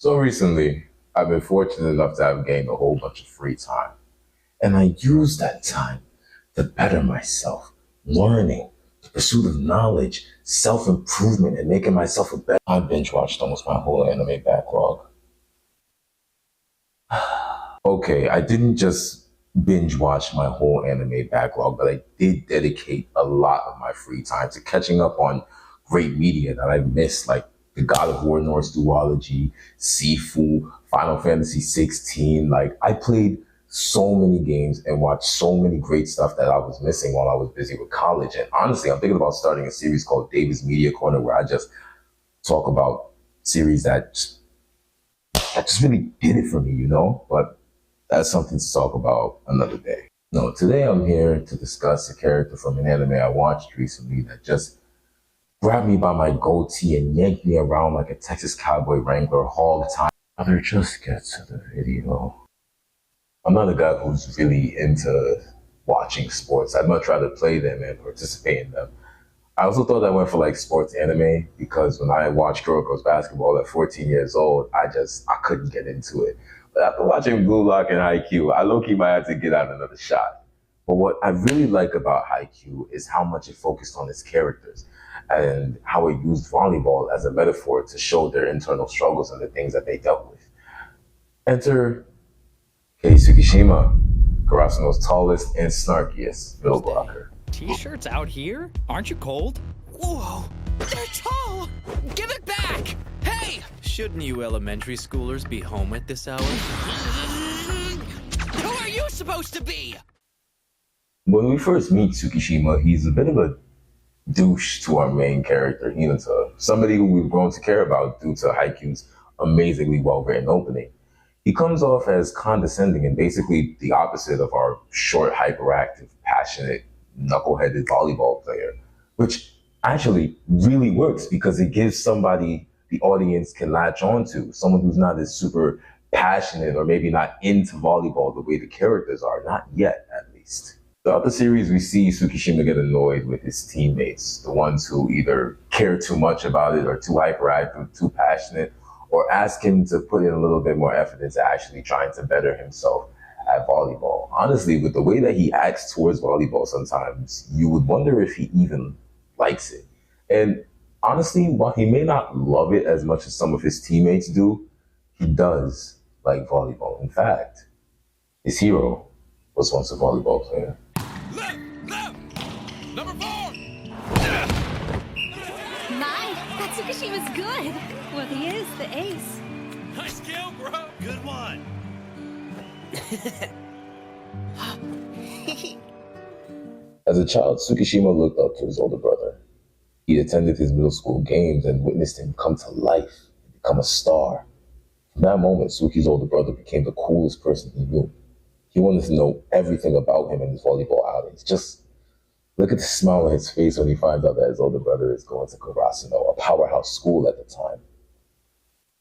So recently, I've been fortunate enough to have gained a whole bunch of free time. And I use that time to better myself, learning, the pursuit of knowledge, self-improvement, and making myself a better. I binge watched almost my whole anime backlog. Okay, I didn't just binge watch my whole anime backlog, but I did dedicate a lot of my free time to catching up on great media that I missed, like the God of War Norse duology, Sifu, Final Fantasy 16. Like I played so many games and watched so many great stuff that I was missing while I was busy with college. And honestly, I'm thinking about starting a series called David's Media Corner where I just talk about series that just really did it for me, But that's something to talk about another day. No, today I'm here to discuss a character from an anime I watched recently that just grabbed me by my goatee and yanked me around like a Texas Cowboy Wrangler hog tie. Rather just get to the video. I'm not a guy who's really into watching sports. I'd much rather play them and participate in them. I also thought I went for like sports anime because when I watched Kuroko's basketball at 14 years old, I couldn't get into it. But after watching Blue Lock and Haikyuu, I low-key might have to get out another shot. But what I really like about Haikyuu is how much it focused on its characters and how it used volleyball as a metaphor to show their internal struggles and the things that they dealt with. Enter Tsukishima, Karasuno's tallest and snarkiest middle blocker. T-shirts out here? Aren't you cold? Whoa, they're tall! Give it back! Hey! Shouldn't you elementary schoolers be home at this hour? Who are you supposed to be? When we first meet Tsukishima, he's a bit of a douche to our main character, Hinata, somebody who we've grown to care about due to Haikyuu's amazingly well-written opening. He comes off as condescending and basically the opposite of our short, hyperactive, passionate, knuckleheaded volleyball player, which actually really works because it gives somebody the audience can latch onto, someone who's not as super passionate or maybe not into volleyball the way the characters are, not yet at least. Throughout the series, we see Tsukishima get annoyed with his teammates, the ones who either care too much about it or too hyperactive, too passionate, or ask him to put in a little bit more effort into actually trying to better himself at volleyball. Honestly, with the way that he acts towards volleyball sometimes, you would wonder if he even likes it. And honestly, while he may not love it as much as some of his teammates do, he does like volleyball. In fact, his hero was once a volleyball player. Left! Number 4! My, that Tsukishima's good. Well, he is the ace. Nice kill, bro! Good one! As a child, Tsukishima looked up to his older brother. He attended his middle school games and witnessed him come to life and become a star. From that moment, Suki's older brother became the coolest person he knew. He wanted to know everything about him and his volleyball outings. Just look at the smile on his face when he finds out that his older brother is going to Karasuno, a powerhouse school at the time.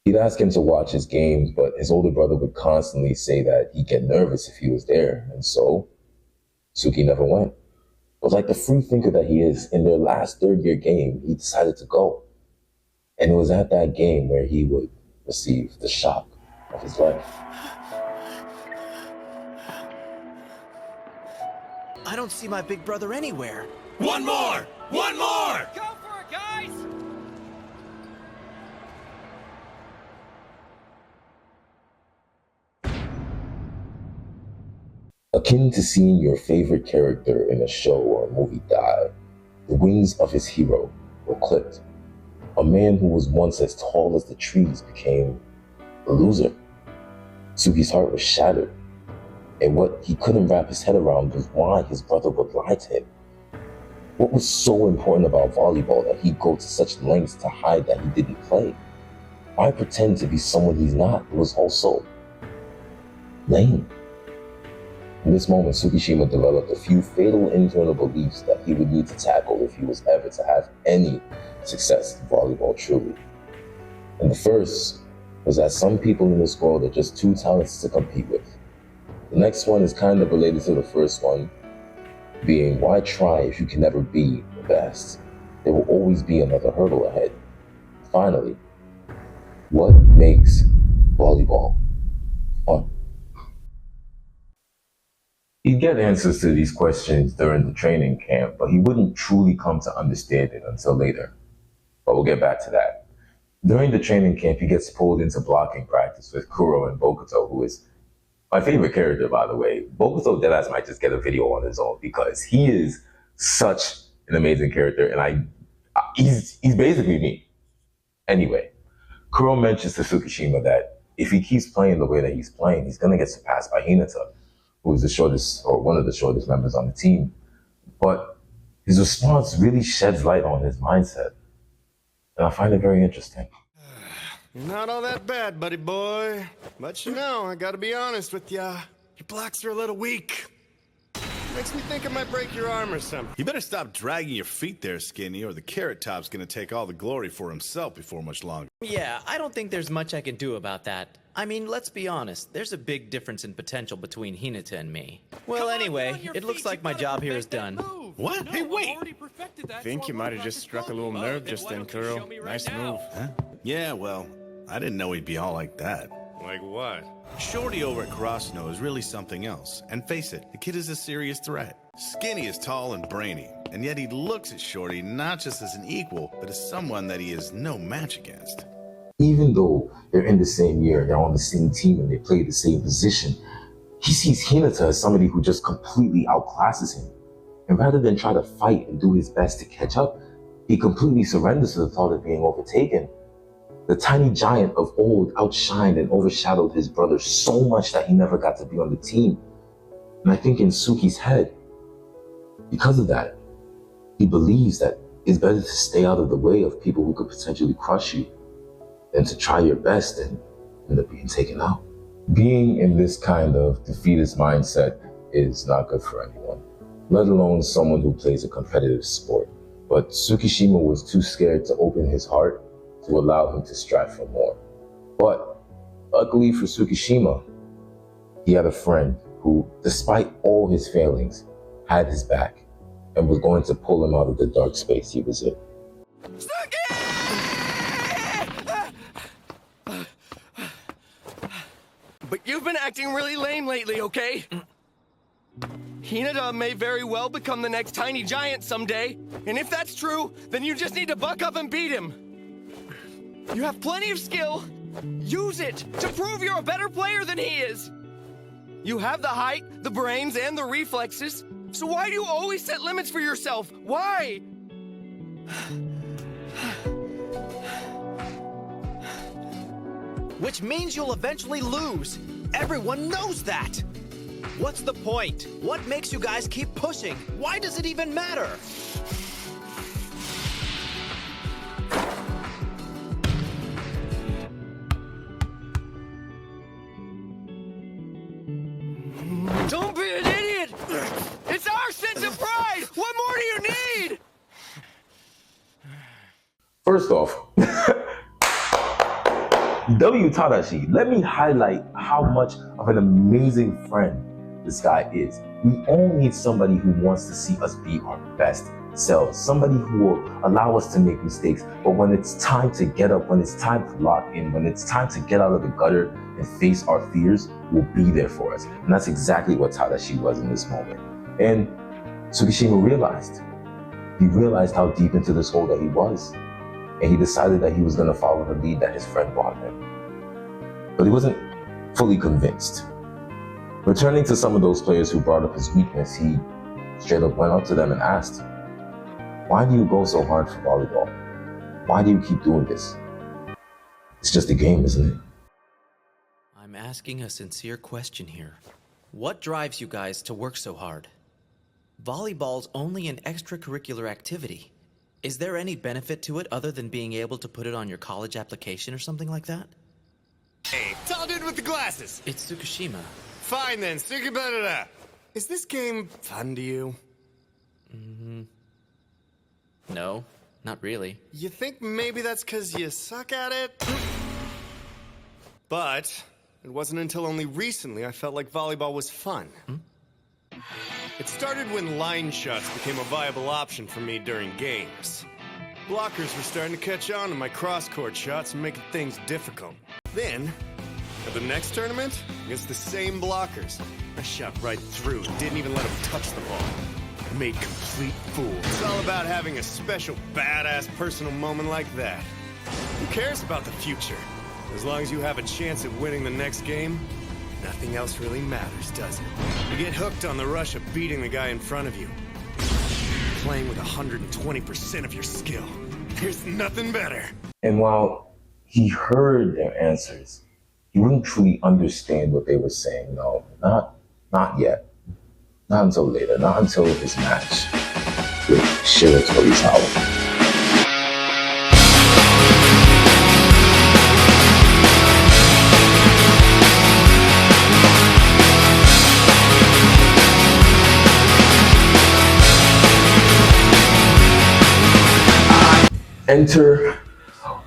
He'd ask him to watch his games, but his older brother would constantly say that he'd get nervous if he was there, and so Suki never went. But like the free thinker that he is, in their last third-year game, he decided to go. And it was at that game where he would receive the shock of his life. I don't see my big brother anywhere. One more! One more! Go for it, guys! Akin to seeing your favorite character in a show or a movie die, the wings of his hero were clipped. A man who was once as tall as the trees became a loser. Suki's heart was shattered, and what he couldn't wrap his head around was why his brother would lie to him. What was so important about volleyball that he'd go to such lengths to hide that he didn't play? Why pretend to be someone he's not? It was also lame. In this moment, Tsukishima developed a few fatal internal beliefs that he would need to tackle if he was ever to have any success in volleyball truly. And the first was that some people in this world are just too talented to compete with. The next one is kind of related to the first one, being why try if you can never be the best? There will always be another hurdle ahead. Finally, what makes get answers to these questions during the training camp, but he wouldn't truly come to understand it until later. But we'll get back to that. During the training camp, he gets pulled into blocking practice with Kuro and Bokuto, who is my favorite character, by the way. Bokuto Deadass might just get a video on his own because he is such an amazing character, and he's basically me. Anyway, Kuro mentions to Tsukishima that if he keeps playing the way that he's playing, he's going to get surpassed by Hinata, who is the shortest, or one of the shortest members on the team. But his response really sheds light on his mindset, and I find it very interesting. You're not all that bad, buddy boy. But you know, I gotta be honest with ya. Your blocks are a little weak. Makes me think I might break your arm or something. You better stop dragging your feet there, Skinny, or the Carrot Top's gonna take all the glory for himself before much longer. Yeah, I don't think there's much I can do about that. I mean, let's be honest, there's a big difference in potential between Hinata and me. Well, anyway, it looks like my job here is done. What? Hey, wait! I think you might have just struck a little nerve just then, Kuro. Nice move. Huh? Yeah, well, I didn't know he'd be all like that. Like what? Shorty over at Krasno is really something else. And face it, the kid is a serious threat. Skinny is tall and brainy, and yet he looks at Shorty not just as an equal, but as someone that he is no match against. Even though they're in the same year, they're on the same team, and they play the same position, he sees Hinata as somebody who just completely outclasses him. And rather than try to fight and do his best to catch up, he completely surrenders to the thought of being overtaken. The tiny giant of old outshined and overshadowed his brother so much that he never got to be on the team. And I think in Suki's head, because of that, he believes that it's better to stay out of the way of people who could potentially crush you than to try your best and end up being taken out. Being in this kind of defeatist mindset is not good for anyone, let alone someone who plays a competitive sport. But Tsukishima was too scared to open his heart to allow him to strive for more. But luckily for Tsukishima, he had a friend who, despite all his failings, had his back and was going to pull him out of the dark space he was in. But you've been acting really lame lately, okay? Hinata may very well become the next tiny giant someday, and if that's true, then you just need to buck up and beat him. You have plenty of skill. Use it to prove you're a better player than he is. You have the height, the brains, and the reflexes, so why do you always set limits for yourself? Why? Which means you'll eventually lose. Everyone knows that. What's the point? What makes you guys keep pushing? Why does it even matter? Don't be an idiot! It's our sense of pride! What more do you need? First off, W. Tadashi, let me highlight how much of an amazing friend this guy is. We all need somebody who wants to see us be our best selves, somebody who will allow us to make mistakes, but when it's time to get up, when it's time to lock in, when it's time to get out of the gutter and face our fears, will be there for us. And that's exactly what Tadashi was in this moment. And Tsukishima realized. He realized how deep into this hole that he was. And he decided that he was going to follow the lead that his friend brought him. But he wasn't fully convinced. Returning to some of those players who brought up his weakness, he straight up went up to them and asked, "Why do you go so hard for volleyball? Why do you keep doing this? It's just a game, isn't it?" I'm asking a sincere question here. What drives you guys to work so hard? Volleyball's only an extracurricular activity. Is there any benefit to it other than being able to put it on your college application or something like that? Hey, tall dude with the glasses. It's Tsukishima. Fine then, Tsukibara. Is this game fun to you? No, not really. You think maybe that's because you suck at it? But it wasn't until only recently I felt like volleyball was fun. It started when line shots became a viable option for me during games. Blockers were starting to catch on to my cross-court shots and making things difficult. Then, For the next tournament, against the same blockers. I shot right through and didn't even let him touch the ball. Made complete fools. It's all about having a special badass personal moment like that. Who cares about the future? As long as you have a chance at winning the next game, nothing else really matters, does it? You get hooked on the rush of beating the guy in front of you. Playing with 120% of your skill. There's nothing better. And while he heard their answers, he wouldn't truly understand what they were saying. No, not yet. Not until later. Not until his match with Shiratorizawa. Enter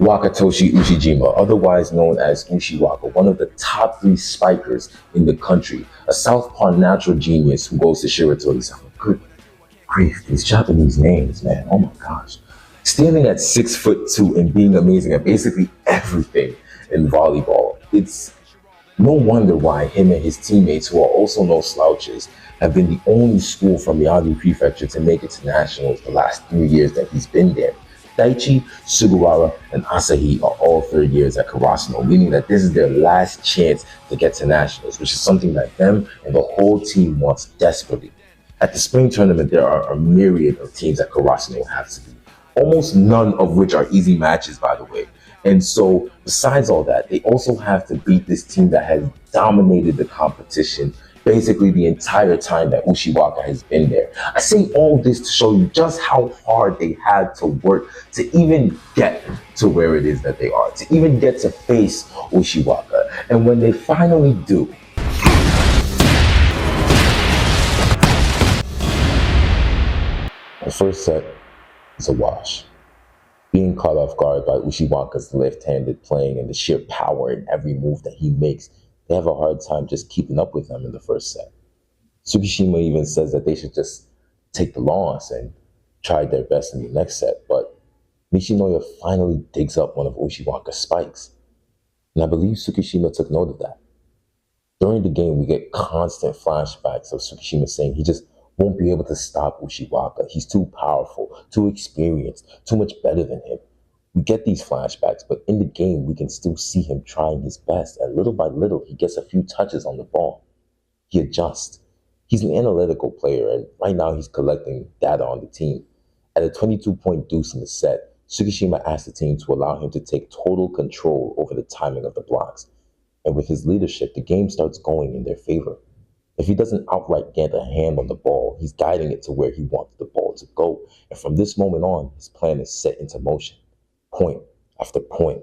Wakatoshi Ushijima, otherwise known as Ushiwaka, one of the top 3 spikers in the country, a southpaw natural genius who goes to Shiratorizawa. Good grief, these Japanese names, man, oh my gosh. Standing at 6'2" and being amazing at basically everything in volleyball, it's no wonder why him and his teammates, who are also no slouches, have been the only school from Miyagi Prefecture to make it to nationals the last 3 years that he's been there. Daichi, Sugawara, and Asahi are all 3rd years at Karasuno, meaning that this is their last chance to get to nationals, which is something that them and the whole team wants desperately. At the spring tournament, there are a myriad of teams that Karasuno has to beat, almost none of which are easy matches, by the way. And so, besides all that, they also have to beat this team that has dominated the competition basically the entire time that Ushiwaka has been there. I say all this to show you just how hard they had to work to even get to where it is that they are, to even get to face Ushiwaka. And when they finally do, the first set is a wash. Being caught off guard by Ushiwaka's left-handed playing and the sheer power in every move that he makes, they have a hard time just keeping up with him in the first set. Tsukishima even says that they should just take the loss and try their best in the next set, but Nishinoya finally digs up one of Ushiwaka's spikes. And I believe Tsukishima took note of that. During the game, we get constant flashbacks of Tsukishima saying he just won't be able to stop Ushiwaka. He's too powerful, too experienced, too much better than him. We get these flashbacks, but in the game, we can still see him trying his best. And little by little, he gets a few touches on the ball. He adjusts. He's an analytical player, and right now he's collecting data on the team. At a 22-point deuce in the set, Tsukishima asked the team to allow him to take total control over the timing of the blocks. And with his leadership, the game starts going in their favor. If he doesn't outright get a hand on the ball, he's guiding it to where he wants the ball to go. And from this moment on, his plan is set into motion. Point after point,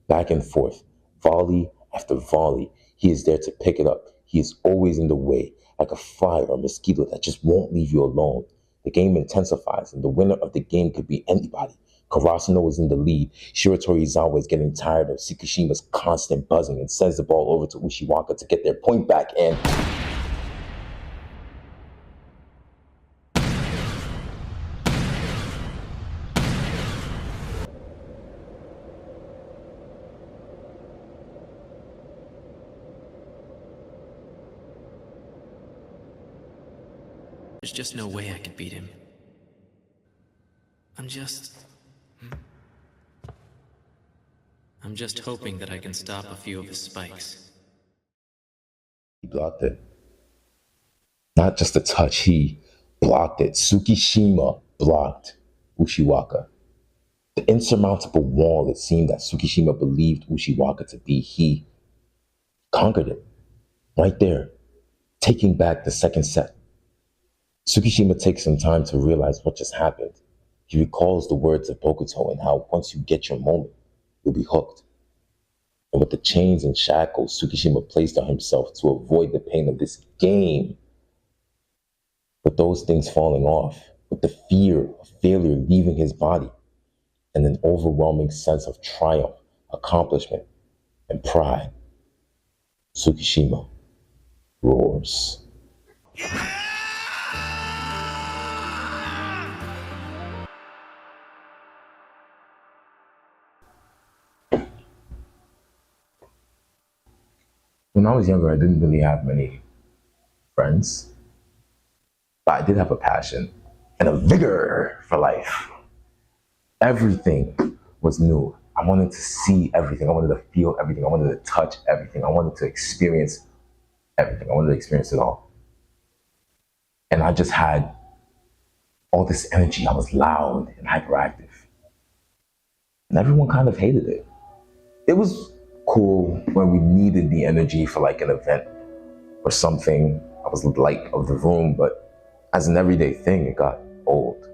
back and forth, volley after volley. He is there to pick it up. He is always in the way, like a fly or a mosquito that just won't leave you alone. The game intensifies, and the winner of the game could be anybody. Karasuno is in the lead. Shiratorizawa is getting tired of Tsukishima's constant buzzing and sends the ball over to Ushiwaka to get their point back, and There's just no way I could beat him. I'm just hoping that I can stop a few of his spikes. he blocked it. Not just a touch, he blocked it. Tsukishima blocked Ushiwaka. The insurmountable wall it seemed that Tsukishima believed Ushiwaka to be, he conquered it. Right there, taking back the second set. Tsukishima takes some time to realize what just happened. He recalls the words of Bokuto and how once you get your moment, you'll be hooked. And with the chains and shackles Tsukishima placed on himself to avoid the pain of this game, with those things falling off, with the fear of failure leaving his body, and an overwhelming sense of triumph, accomplishment, and pride, Tsukishima roars. When I was younger, I didn't really have many friends, but I did have a passion and a vigor for life. Everything was new. I wanted to see everything. I wanted to feel everything. I wanted to touch everything. I wanted to experience everything. I wanted to experience it all. And I just had all this energy. I was loud and hyperactive. And everyone kind of hated it. It was cool when we needed the energy for like an event or something. I was the light of the room, but as an everyday thing, it got old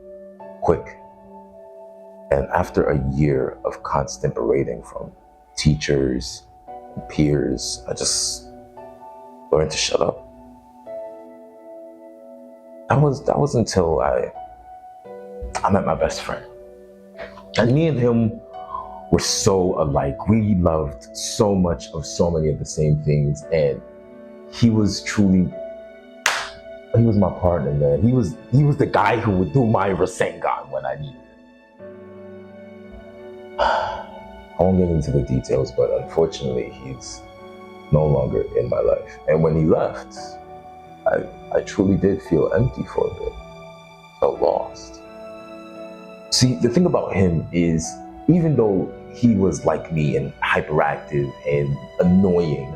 quick. And after a year of constant berating from teachers and peers, I just learned to shut up. That was until I met my best friend. And me and him were so alike. We loved so much of so many of the same things. And he was my partner, man. He was the guy who would do my Rasengan when I needed it. I won't get into the details, but unfortunately, he's no longer in my life. And when he left, I truly did feel empty for a bit. Felt lost. See, the thing about him is, even though he was like me and hyperactive and annoying,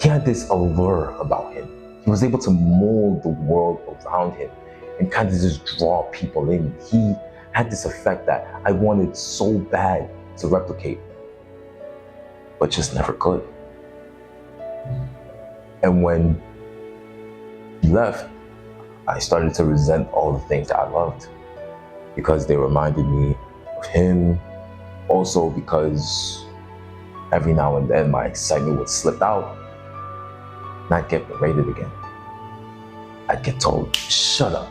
he had this allure about him. He was able to mold the world around him and kind of just draw people in. He had this effect that I wanted so bad to replicate, but just never could. And when he left, I started to resent all the things that I loved because they reminded me of him. Also because every now and then my excitement would slip out and I'd get berated again. I'd get told, shut up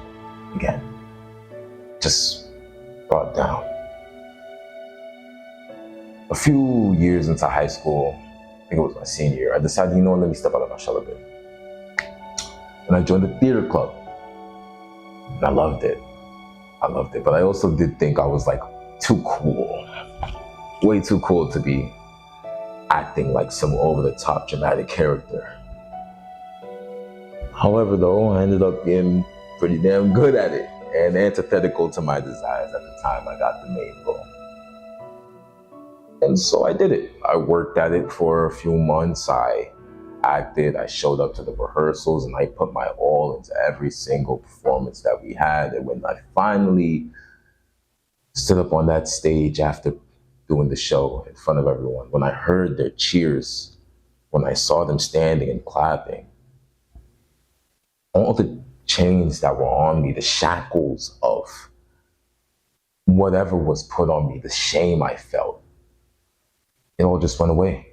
again. Just brought down. A few years into high school, I think it was my senior year, I decided, let me step out of my shell a bit. And I joined the theater club. And I loved it. But I also did think I was like too cool. Way too cool to be acting like some over-the-top dramatic character. However, though, I ended up being pretty damn good at it. And antithetical to my desires at the time, I got the main role. And so I did it. I worked at it for a few months. I acted, I showed up to the rehearsals, and I put my all into every single performance that we had. And when I finally stood up on that stage after doing the show in front of everyone, when I heard their cheers, when I saw them standing and clapping, all the chains that were on me, the shackles of whatever was put on me, the shame I felt, it all just went away.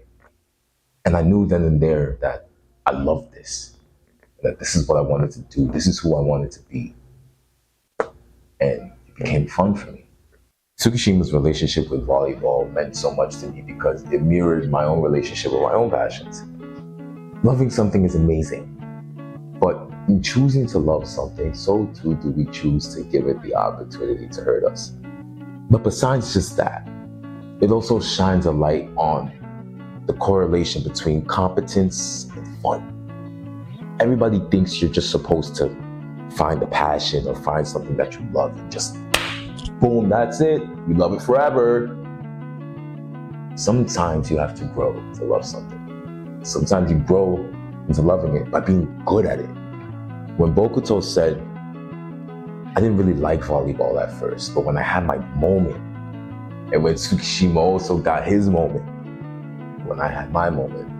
And I knew then and there that I loved this, that this is what I wanted to do, this is who I wanted to be. And it became fun for me. Tsukishima's relationship with volleyball meant so much to me because it mirrored my own relationship with my own passions. Loving something is amazing, but in choosing to love something, so too do we choose to give it the opportunity to hurt us. But besides just that, it also shines a light on the correlation between competence and fun. Everybody thinks you're just supposed to find a passion or find something that you love and just boom, that's it. You love it forever. Sometimes you have to grow to love something. Sometimes you grow into loving it by being good at it. When Bokuto said, I didn't really like volleyball at first, but when I had my moment, and when Tsukishima also got his moment, when I had my moment,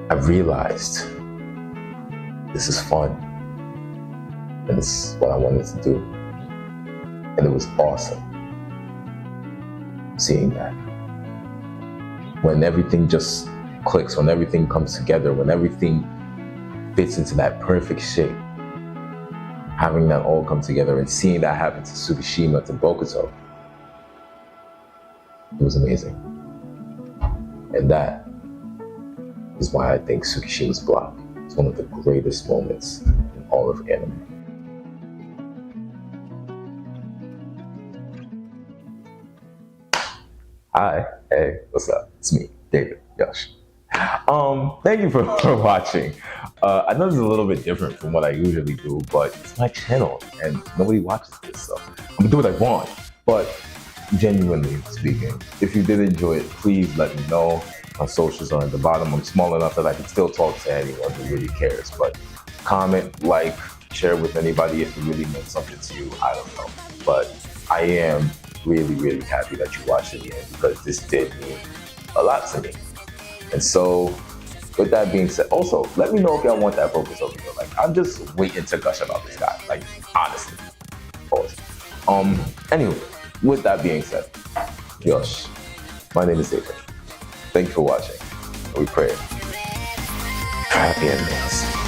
I realized this is fun. And this is what I wanted to do. And it was awesome seeing that. When everything just clicks, when everything comes together, when everything fits into that perfect shape, having that all come together and seeing that happen to Tsukishima, to Bokuto, it was amazing. And that is why I think Tsukishima's block is one of the greatest moments in all of anime. Hi, hey, what's up? It's me, David, Yosh. Thank you for, for watching. I know this is a little bit different from what I usually do, but it's my channel and nobody watches this, so I'm gonna do what I want. But genuinely speaking, if you did enjoy it, please let me know. My socials are at the bottom. I'm small enough that I can still talk to anyone who really cares. But comment, like, share with anybody if it really meant something to you. I don't know. But I am really, really happy that you watched it again because this did mean a lot to me. And so, with that being said, also, let me know if y'all want that focus over here. Like, I'm just waiting to gush about this guy. Like, honestly. Pause. Anyway, with that being said, Yosh, my name is David. Thank you for watching. We pray for happy endings.